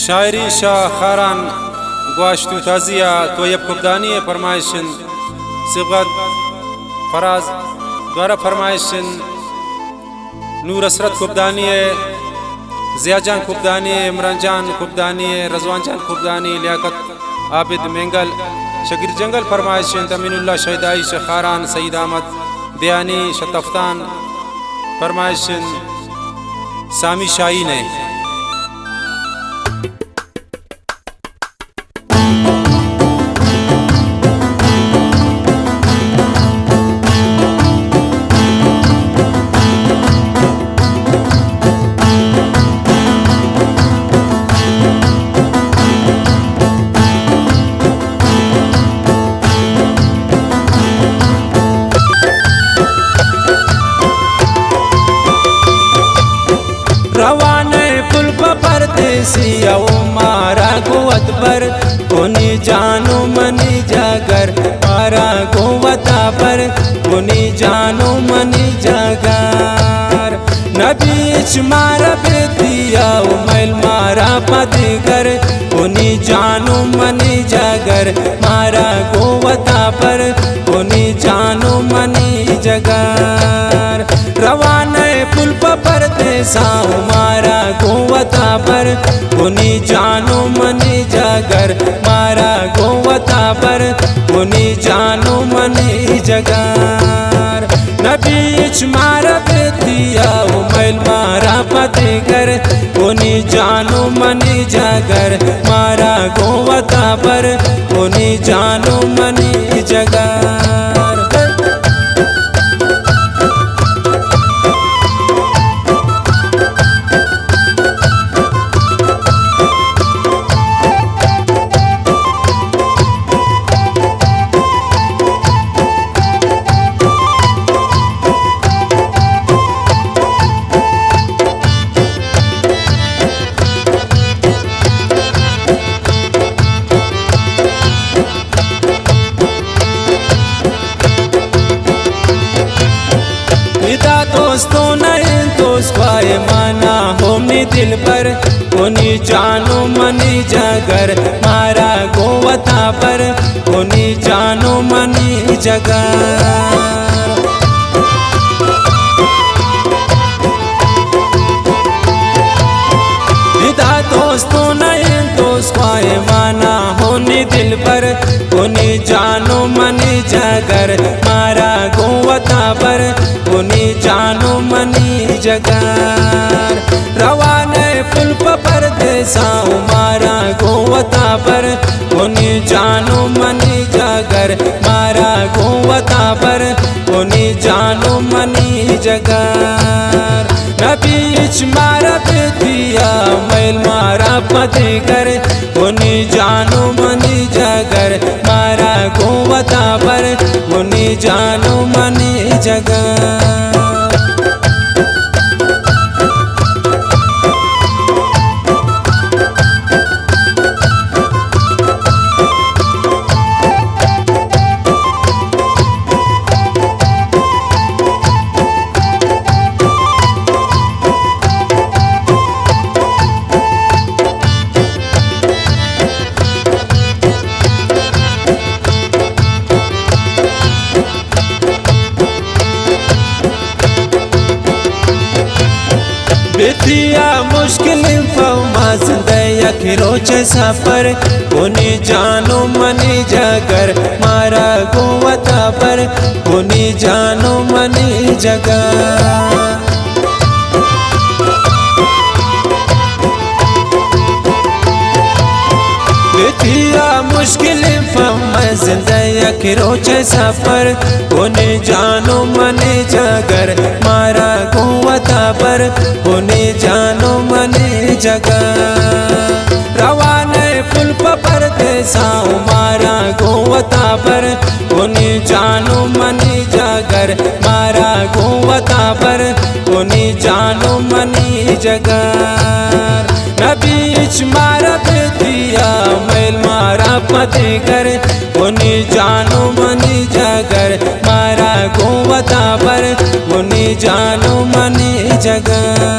शायरी शाह खारान गोश्तु ताजिया तो यब कुबदानी फरमाइशन सिबत फराज द्वारा फरमाइशन नूर असरत कुबदानी ज़ियाजान कुबदानी इमरान जान कुबदानी रजवान जान कुबदानी लियाकत आबिद मेंगल शकीर जंगल फरमाइशन तमीनुल्लाह शहीदाई खारान सईद अहमद दयानी शतफ्तान फरमाइशन सामी शाही ने रवाने पुल परदेसी मारा गोवत पर कोनी जानो मनी जागर मारा गोवता पर कोनी जानो मनी जागर नबीच मारा बेतिया मैल मारा पदिगर कोनी जानो मनी जागर मारा गोवता पर कोनी जानो मनी जगर रवाने पुल परदेसा मारा गोवता पर कोनी जानो मनी जागर मारा गोवता पर कोनी जानो मनी जगर नबीच मारा बेतिया मैल मारा पतिगर कोनी जानो मनी जागर मारा गोवता पर कोनी जानो मनी जगर दोस्तों नए दोस्त पाए माना होमी दिल पर कोनी जानो मनी जागर मारा गोवता पर कोनी जानो मनी जगर दोस्तों नए दोस्त पाए माना होनी दिल पर कोनी जानो मनी जागर मारा गोवता पर कोनी जानो मनी जगर रवाने पुल परदेसा मारा गोवता पर कोनी जानो मनी जागर मारा गोवता पर कोनी जानो मनी जगर नबीच मारा बेतिया मैल मारा पतिगर कोनी जानो मनी जागर मारा गोवता पर कोनी जानो मनी जगर बेतिया मुश्किल रोचे सफर कोनी जानो मनी जागर मारा गोवता पर कोनी जानो मनी जगर बेतिया मुश्किल रोचे सफर कोनी जानो मनी जागर मारा गोवता पर कोनी जानो मनी जगर रवाने पुल परदेसा मारा गोवता पर कोनी जानो मनी जागर मारा गोवता पर कोनी जानो मनी जगर नबीच मारा बेतिया मैल मारा पतिगर कोनी जानो मनी जागर मारा गोवता पर कोनी जानो मनी जगर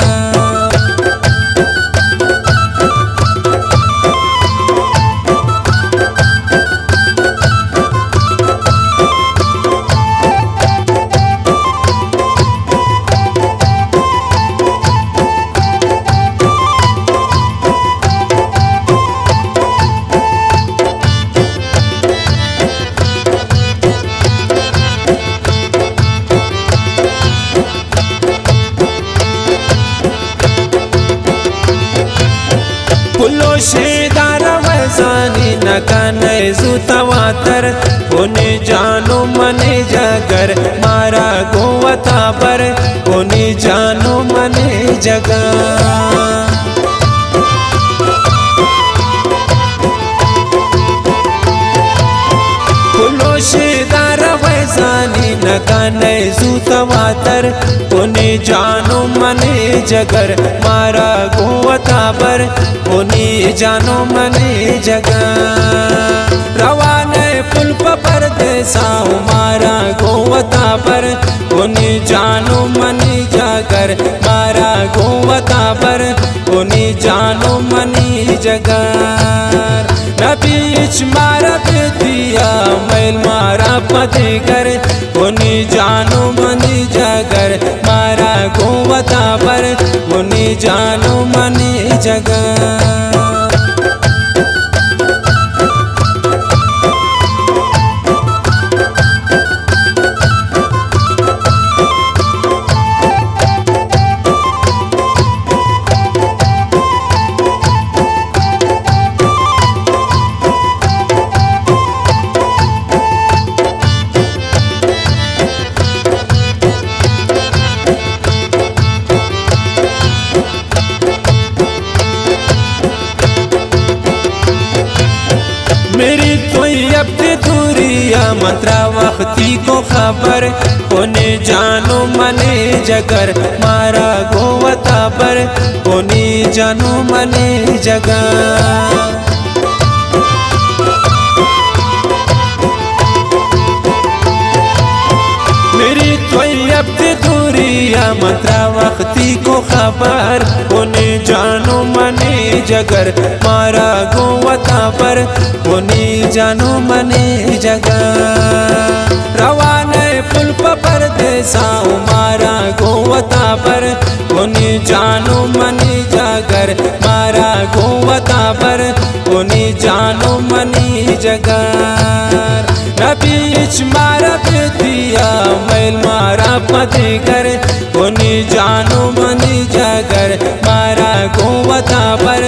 पुलोशेदार वैसानी नकाने जुतवातर कोने जानो मने जगर मारा गोवता पर कोने जानो मने जगर पुलोशेदार वैसानी नकाने जुतवातर कोने जानो मने जगर मारा गोवता पर कोने जानो मने जगर रवाने पुल पर देसाऊ मारा गोवता पर कोने जानो मने जगर मारा गोवता पर कोने जानो मने जगर बीच मारा दिया मैल मारा पति कर कोनी जानो मनी जगर मारा गोवता पर कोनी जानो मनी जगर मेरी तो अब दूरिया मंत्रा वक्ती को खबर कोने जानो मने जगर मारा गोवता पर कोने जानो मने जगर मेरी तो अब दूरिया मंत्रा वक्ती को खबर कोने जानो मने जगर मारा गोवता पर कोने जानो मने जगर रवाने पुल पर देसाऊ मारा गोवता पर कोने जानो मने जगर मारा गोवता पर कोने जानो मने जगर बीच मारा दिया मैल मारा पति कर कोने जानो मने जगर मारा गोवता पर